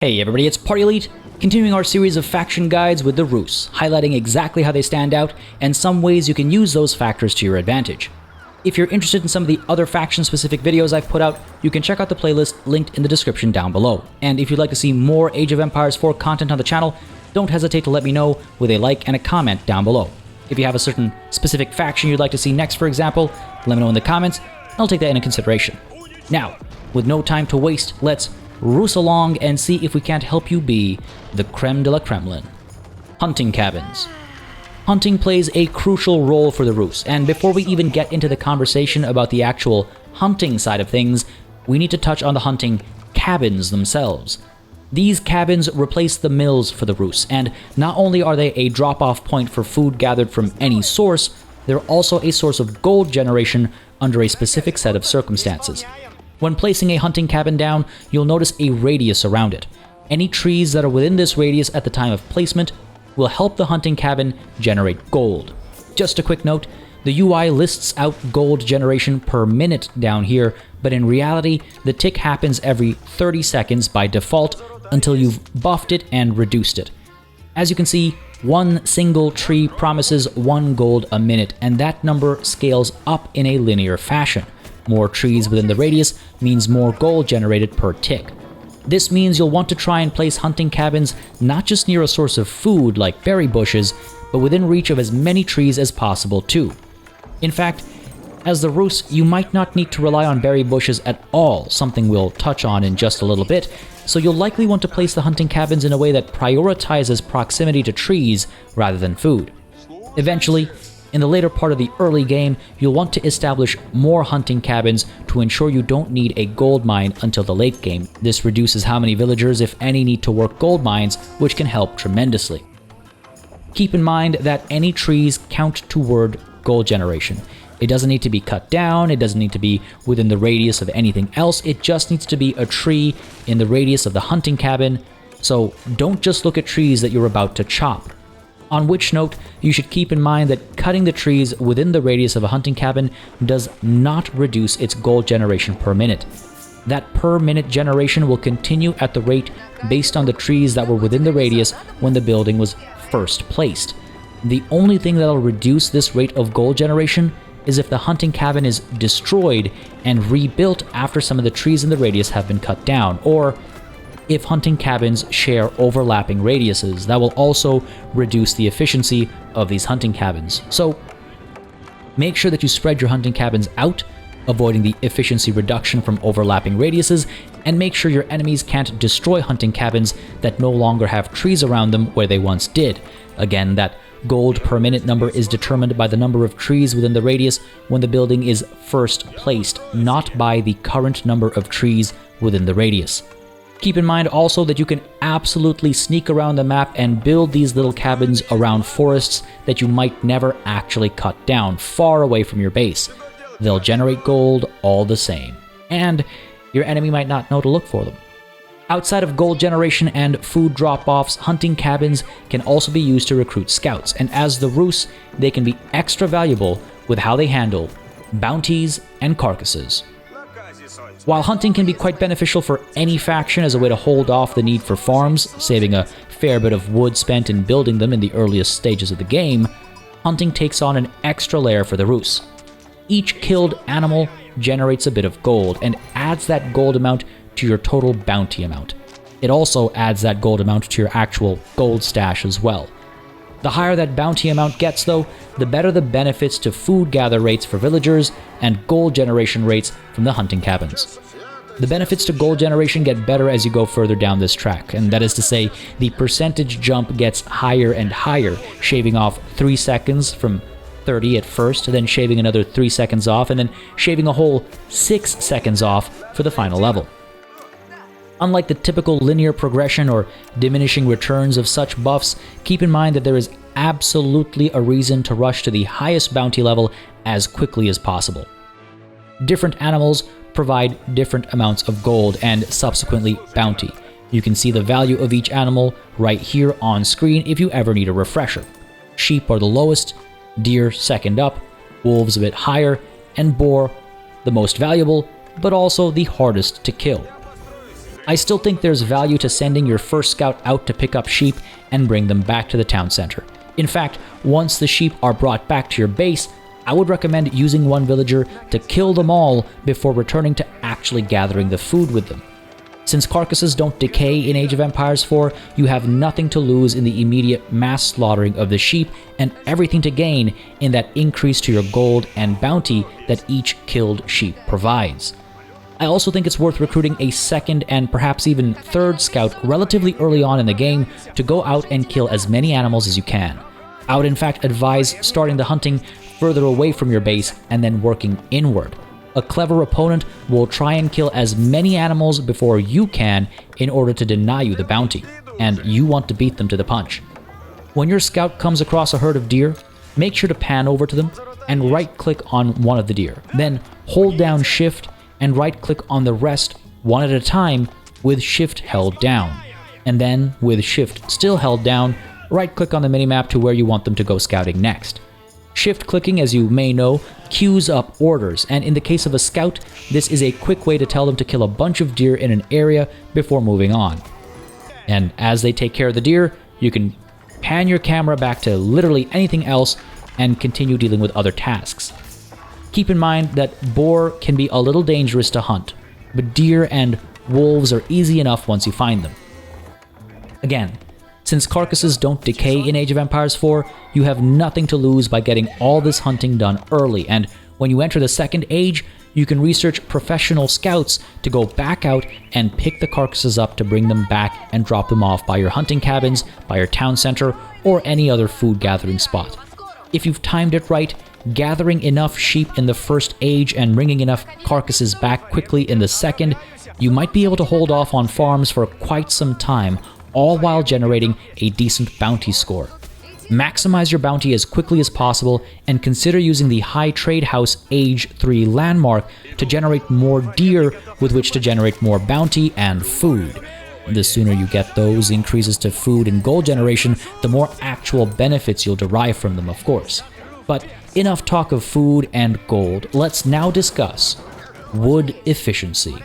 Hey everybody, it's Party Elite, continuing our series of faction guides with the Rus, highlighting exactly how they stand out and some ways you can use those factors to your advantage. If you're interested in some of the other faction-specific videos I've put out, you can check out the playlist linked in the description down below. And if you'd like to see more Age of Empires 4 content on the channel, don't hesitate to let me know with a like and a comment down below. If you have a certain specific faction you'd like to see next, for example, let me know in the comments, and I'll take that into consideration. Now, with no time to waste, let's Rus along and see if we can't help you be the creme de la Kremlin. Hunting cabins. Hunting plays a crucial role for the Rus, and before we even get into the conversation about the actual hunting side of things, we need to touch on the hunting cabins themselves. These cabins replace the mills for the Rus, and not only are they a drop-off point for food gathered from any source, they're also a source of gold generation under a specific set of circumstances. When placing a hunting cabin down, you'll notice a radius around it. Any trees that are within this radius at the time of placement will help the hunting cabin generate gold. Just a quick note, the UI lists out gold generation per minute down here, but in reality, the tick happens every 30 seconds by default until you've buffed it and reduced it. As you can see, one single tree promises 1 gold a minute, and that number scales up in a linear fashion. More trees within the radius means more gold generated per tick. This means you'll want to try and place hunting cabins not just near a source of food like berry bushes, but within reach of as many trees as possible too. In fact, as the Rus, you might not need to rely on berry bushes at all, something we'll touch on in just a little bit, so you'll likely want to place the hunting cabins in a way that prioritizes proximity to trees rather than food. Eventually, in the later part of the early game, you'll want to establish more hunting cabins to ensure you don't need a gold mine until the late game. This reduces how many villagers, if any, need to work gold mines, which can help tremendously. Keep in mind that any trees count toward gold generation. It doesn't need to be cut down, it doesn't need to be within the radius of anything else, it just needs to be a tree in the radius of the hunting cabin, so don't just look at trees that you're about to chop. On which note, you should keep in mind that cutting the trees within the radius of a hunting cabin does not reduce its gold generation per minute. That per minute generation will continue at the rate based on the trees that were within the radius when the building was first placed. The only thing that will reduce this rate of gold generation is if the hunting cabin is destroyed and rebuilt after some of the trees in the radius have been cut down, or if hunting cabins share overlapping radiuses. That will also reduce the efficiency of these hunting cabins. So make sure that you spread your hunting cabins out, avoiding the efficiency reduction from overlapping radiuses, and make sure your enemies can't destroy hunting cabins that no longer have trees around them where they once did. Again, that gold per minute number is determined by the number of trees within the radius when the building is first placed, not by the current number of trees within the radius. Keep in mind also that you can absolutely sneak around the map and build these little cabins around forests that you might never actually cut down, far away from your base. They'll generate gold all the same, and your enemy might not know to look for them. Outside of gold generation and food drop-offs, hunting cabins can also be used to recruit scouts, and as the Rus, they can be extra valuable with how they handle bounties and carcasses. While hunting can be quite beneficial for any faction as a way to hold off the need for farms, saving a fair bit of wood spent in building them in the earliest stages of the game, hunting takes on an extra layer for the Rus. Each killed animal generates a bit of gold and adds that gold amount to your total bounty amount. It also adds that gold amount to your actual gold stash as well. The higher that bounty amount gets though, the better the benefits to food gather rates for villagers and gold generation rates from the hunting cabins. The benefits to gold generation get better as you go further down this track, and that is to say, the percentage jump gets higher and higher, shaving off 3 seconds from 30 at first, then shaving another 3 seconds off, and then shaving a whole 6 seconds off for the final level. Unlike the typical linear progression or diminishing returns of such buffs, keep in mind that there is absolutely a reason to rush to the highest bounty level as quickly as possible. Different animals provide different amounts of gold and subsequently bounty. You can see the value of each animal right here on screen if you ever need a refresher. Sheep are the lowest, deer second up, wolves a bit higher, and boar the most valuable, but also the hardest to kill. I still think there's value to sending your first scout out to pick up sheep and bring them back to the town center. In fact, once the sheep are brought back to your base, I would recommend using one villager to kill them all before returning to actually gathering the food with them. Since carcasses don't decay in Age of Empires 4, you have nothing to lose in the immediate mass slaughtering of the sheep and everything to gain in that increase to your gold and bounty that each killed sheep provides. I also think it's worth recruiting a second and perhaps even third scout relatively early on in the game to go out and kill as many animals as you can. I would in fact advise starting the hunting further away from your base and then working inward. A clever opponent will try and kill as many animals before you can in order to deny you the bounty, and you want to beat them to the punch. When your scout comes across a herd of deer, make sure to pan over to them and right-click on one of the deer. Then hold down Shift and right-click on the rest one at a time with Shift held down. And then, with Shift still held down, right-click on the minimap to where you want them to go scouting next. Shift-clicking, as you may know, queues up orders, and in the case of a scout, this is a quick way to tell them to kill a bunch of deer in an area before moving on. And as they take care of the deer, you can pan your camera back to literally anything else and continue dealing with other tasks. Keep in mind that boar can be a little dangerous to hunt, but deer and wolves are easy enough once you find them. Again, since carcasses don't decay in Age of Empires 4, you have nothing to lose by getting all this hunting done early, and when you enter the second age, you can research professional scouts to go back out and pick the carcasses up to bring them back and drop them off by your hunting cabins, by your town center, or any other food gathering spot. If you've timed it right, gathering enough sheep in the first age and bringing enough carcasses back quickly in the second, you might be able to hold off on farms for quite some time, all while generating a decent bounty score. Maximize your bounty as quickly as possible and consider using the High Trade House Age 3 landmark to generate more deer with which to generate more bounty and food. The sooner you get those increases to food and gold generation, the more actual benefits you'll derive from them, of course. But enough talk of food and gold, let's now discuss wood efficiency.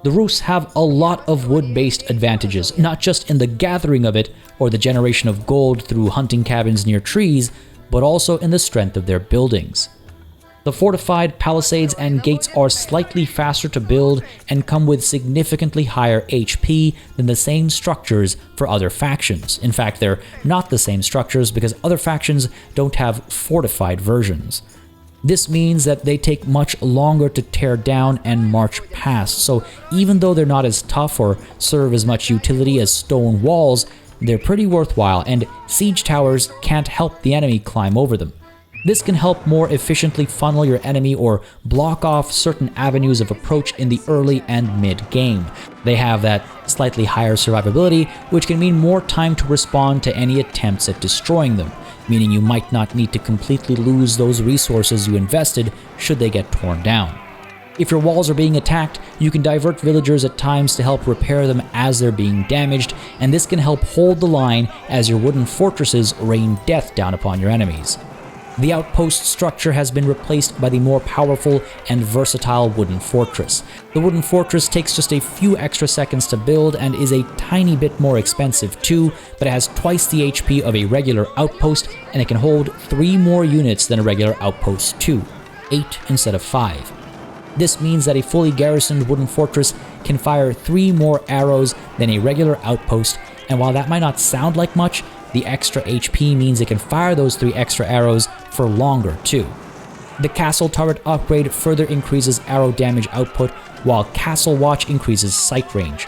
The Rus have a lot of wood-based advantages, not just in the gathering of it or the generation of gold through hunting cabins near trees, but also in the strength of their buildings. The fortified palisades and gates are slightly faster to build and come with significantly higher HP than the same structures for other factions. In fact, they're not the same structures because other factions don't have fortified versions. This means that they take much longer to tear down and march past, so even though they're not as tough or serve as much utility as stone walls, they're pretty worthwhile, and siege towers can't help the enemy climb over them. This can help more efficiently funnel your enemy or block off certain avenues of approach in the early and mid-game. They have that slightly higher survivability, which can mean more time to respond to any attempts at destroying them, meaning you might not need to completely lose those resources you invested should they get torn down. If your walls are being attacked, you can divert villagers at times to help repair them as they're being damaged, and this can help hold the line as your wooden fortresses rain death down upon your enemies. The outpost structure has been replaced by the more powerful and versatile wooden fortress. The wooden fortress takes just a few extra seconds to build and is a tiny bit more expensive too, but it has twice the HP of a regular outpost, and it can hold 3 more units than a regular outpost too, 8 instead of 5. This means that a fully garrisoned wooden fortress can fire 3 more arrows than a regular outpost, and while that might not sound like much, the extra HP means it can fire those 3 extra arrows for longer too. The castle turret upgrade further increases arrow damage output, while Castle Watch increases sight range.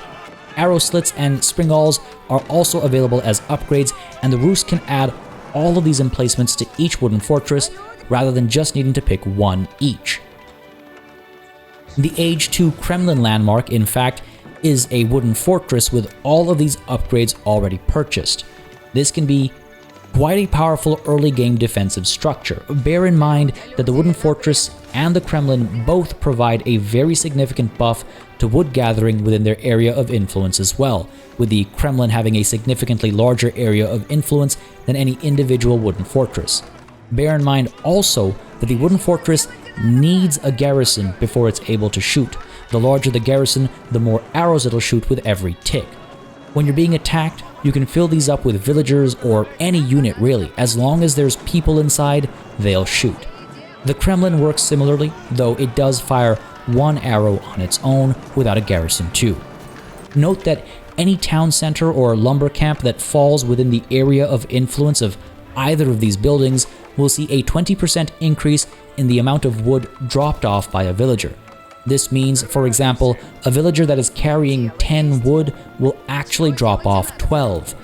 Arrow slits and springalls are also available as upgrades, and the Rus can add all of these emplacements to each wooden fortress rather than just needing to pick one each. The Age 2 Kremlin landmark, in fact, is a wooden fortress with all of these upgrades already purchased. This can be quite a powerful early game defensive structure. Bear in mind that the wooden fortress and the Kremlin both provide a very significant buff to wood gathering within their area of influence as well, with the Kremlin having a significantly larger area of influence than any individual wooden fortress. Bear in mind also that the wooden fortress needs a garrison before it's able to shoot, The larger the garrison, the more arrows it'll shoot with every tick. When you're being attacked, you can fill these up with villagers or any unit really. As long as there's people inside, they'll shoot. The Kremlin works similarly, though it does fire one arrow on its own without a garrison too. Note that any town center or lumber camp that falls within the area of influence of either of these buildings will see a 20% increase in the amount of wood dropped off by a villager. This means, for example, a villager that is carrying 10 wood will actually drop off 12.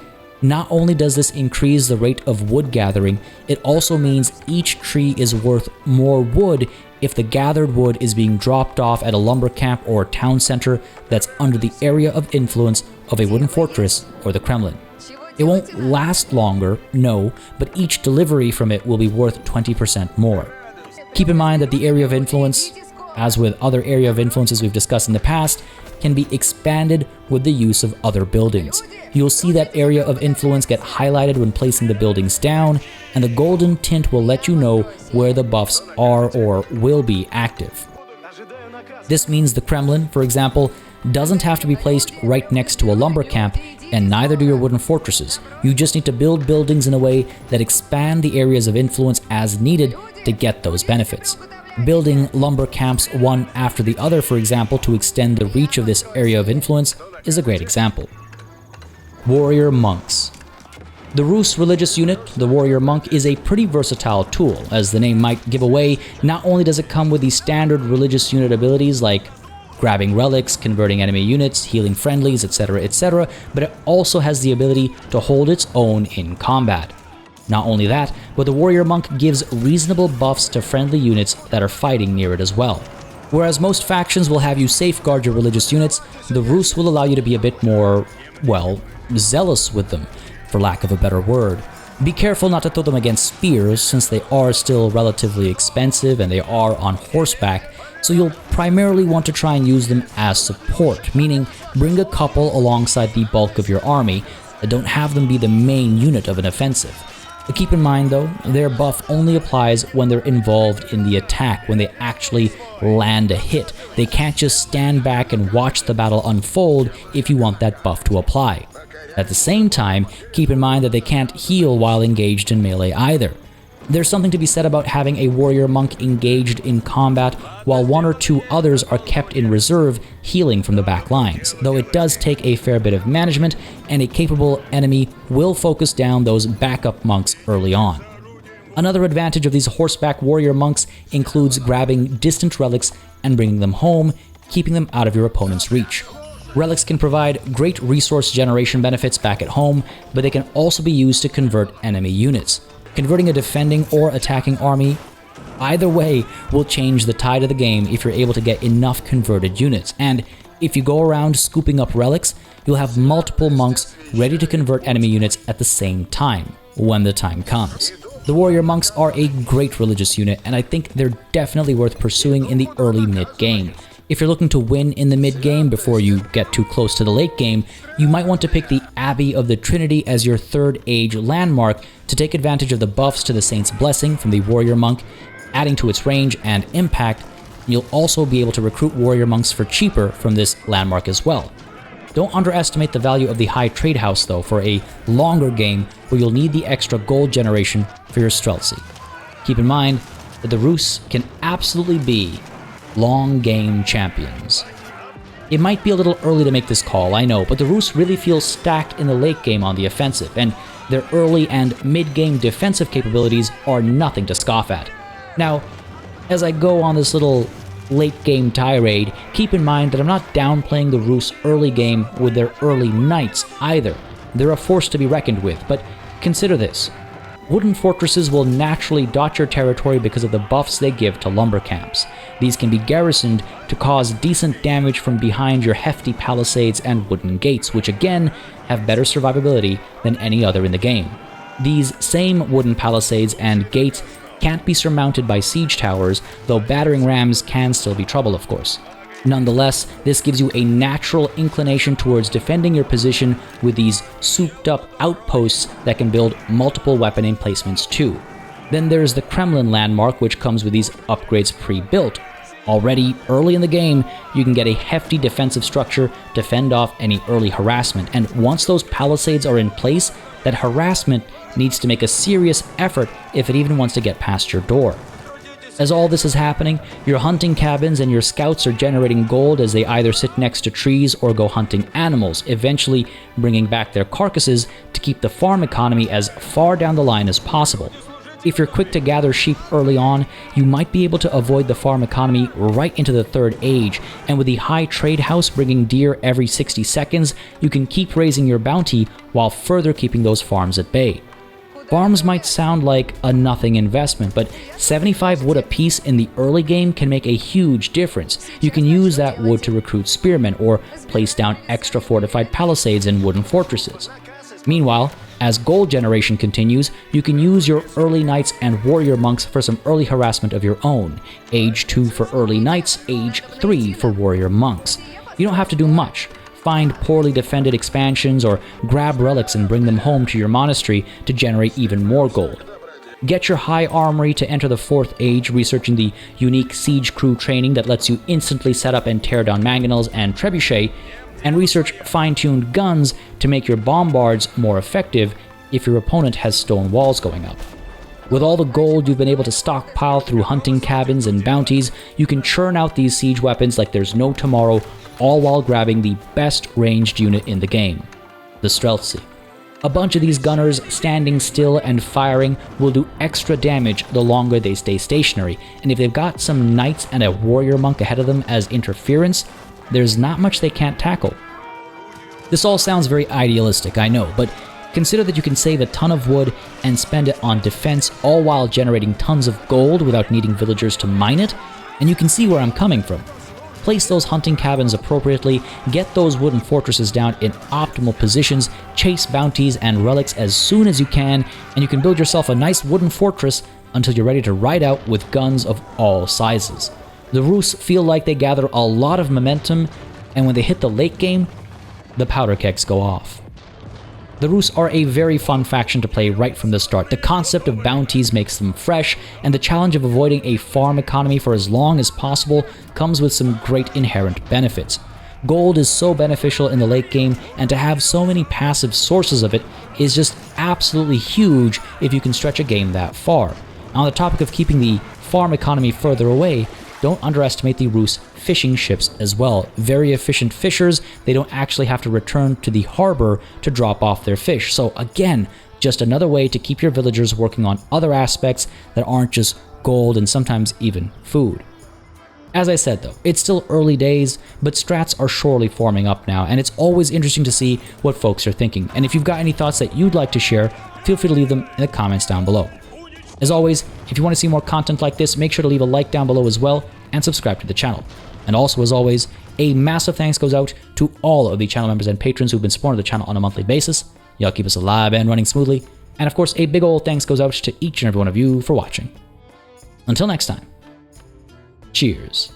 Not only does this increase the rate of wood gathering, it also means each tree is worth more wood if the gathered wood is being dropped off at a lumber camp or town center that's under the area of influence of a wooden fortress or the Kremlin. It won't last longer, no, but each delivery from it will be worth 20% more. Keep in mind that the area of influence, as with other area of influences we've discussed in the past, can be expanded with the use of other buildings. You'll see that area of influence get highlighted when placing the buildings down, and the golden tint will let you know where the buffs are or will be active. This means the Kremlin, for example, doesn't have to be placed right next to a lumber camp, and neither do your wooden fortresses. You just need to build buildings in a way that expand the areas of influence as needed to get those benefits. Building lumber camps one after the other, for example, to extend the reach of this area of influence is a great example. Warrior Monks. The Rus religious unit, the Warrior Monk, is a pretty versatile tool. As the name might give away, not only does it come with the standard religious unit abilities like grabbing relics, converting enemy units, healing friendlies, etc., but it also has the ability to hold its own in combat. Not only that, but the Warrior Monk gives reasonable buffs to friendly units that are fighting near it as well. Whereas most factions will have you safeguard your religious units, the Rus will allow you to be a bit more, well, zealous with them, for lack of a better word. Be careful not to throw them against spears, since they are still relatively expensive and they are on horseback, so you'll primarily want to try and use them as support, meaning bring a couple alongside the bulk of your army, and don't have them be the main unit of an offensive. But keep in mind though, their buff only applies when they're involved in the attack, when they actually land a hit. They can't just stand back and watch the battle unfold if you want that buff to apply. At the same time, keep in mind that they can't heal while engaged in melee either. There's something to be said about having a warrior monk engaged in combat while one or two others are kept in reserve healing from the back lines, though it does take a fair bit of management and a capable enemy will focus down those backup monks early on. Another advantage of these horseback warrior monks includes grabbing distant relics and bringing them home, keeping them out of your opponent's reach. Relics can provide great resource generation benefits back at home, but they can also be used to convert enemy units. Converting a defending or attacking army, either way, will change the tide of the game if you're able to get enough converted units. And if you go around scooping up relics, you'll have multiple monks ready to convert enemy units at the same time, when the time comes. The warrior monks are a great religious unit, and I think they're definitely worth pursuing in the early mid-game. If you're looking to win in the mid-game before you get too close to the late game, you might want to pick the Abbey of the Trinity as your third age landmark to take advantage of the buffs to the Saint's Blessing from the Warrior Monk, adding to its range and impact. You'll also be able to recruit Warrior Monks for cheaper from this landmark as well. Don't underestimate the value of the High Trade House though for a longer game where you'll need the extra gold generation for your Streltsy. Keep in mind that the Rus can absolutely be long game champions. It might be a little early to make this call, I know, but the Rus really feel stacked in the late game on the offensive, and their early and mid-game defensive capabilities are nothing to scoff at. Now, as I go on this little late game tirade, keep in mind that I'm not downplaying the Rus early game with their early knights either. They're a force to be reckoned with, but consider this. Wooden fortresses will naturally dot your territory because of the buffs they give to lumber camps. These can be garrisoned to cause decent damage from behind your hefty palisades and wooden gates, which again have better survivability than any other in the game. These same wooden palisades and gates can't be surmounted by siege towers, though battering rams can still be trouble, of course. Nonetheless, this gives you a natural inclination towards defending your position with these souped-up outposts that can build multiple weapon emplacements too. Then there's the Kremlin landmark, which comes with these upgrades pre-built. Already, early in the game, you can get a hefty defensive structure to fend off any early harassment, and once those palisades are in place, that harassment needs to make a serious effort if it even wants to get past your door. As all this is happening, your hunting cabins and your scouts are generating gold as they either sit next to trees or go hunting animals, eventually bringing back their carcasses to keep the farm economy as far down the line as possible. If you're quick to gather sheep early on, you might be able to avoid the farm economy right into the Third Age, and with the high trade house bringing deer every 60 seconds, you can keep raising your bounty while further keeping those farms at bay. Farms might sound like a nothing investment, but 75 wood apiece in the early game can make a huge difference. You can use that wood to recruit spearmen or place down extra fortified palisades in wooden fortresses. Meanwhile, as gold generation continues, you can use your early knights and warrior monks for some early harassment of your own. Age 2 for early knights, age 3 for warrior monks. You don't have to do much. Find poorly defended expansions or grab relics and bring them home to your monastery to generate even more gold. Get your high armory to enter the 4th Age, researching the unique siege crew training that lets you instantly set up and tear down mangonels and trebuchet, and research fine-tuned guns to make your bombards more effective if your opponent has stone walls going up. With all the gold you've been able to stockpile through hunting cabins and bounties, you can churn out these siege weapons like there's no tomorrow, all while grabbing the best ranged unit in the game, the Streltsy. A bunch of these gunners standing still and firing will do extra damage the longer they stay stationary, and if they've got some knights and a warrior monk ahead of them as interference, there's not much they can't tackle. This all sounds very idealistic, I know, but consider that you can save a ton of wood and spend it on defense, all while generating tons of gold without needing villagers to mine it, and you can see where I'm coming from. Place those hunting cabins appropriately, get those wooden fortresses down in optimal positions, chase bounties and relics as soon as you can, and you can build yourself a nice wooden fortress until you're ready to ride out with guns of all sizes. The Rus feel like they gather a lot of momentum, and when they hit the late game, the powder kegs go off. The Rus are a very fun faction to play right from the start. The concept of bounties makes them fresh, and the challenge of avoiding a farm economy for as long as possible comes with some great inherent benefits. Gold is so beneficial in the late game, and to have so many passive sources of it is just absolutely huge if you can stretch a game that far. On the topic of keeping the farm economy further away, don't underestimate the Rus fishing ships as well. Very efficient fishers, they don't actually have to return to the harbor to drop off their fish. So again, just another way to keep your villagers working on other aspects that aren't just gold and sometimes even food. As I said though, it's still early days, but strats are surely forming up now, and it's always interesting to see what folks are thinking. And if you've got any thoughts that you'd like to share, feel free to leave them in the comments down below. As always, if you want to see more content like this, make sure to leave a like down below as well, and subscribe to the channel. And also, as always, a massive thanks goes out to all of the channel members and patrons who've been supporting the channel on a monthly basis. Y'all keep us alive and running smoothly. And of course, a big ol' thanks goes out to each and every one of you for watching. Until next time, cheers.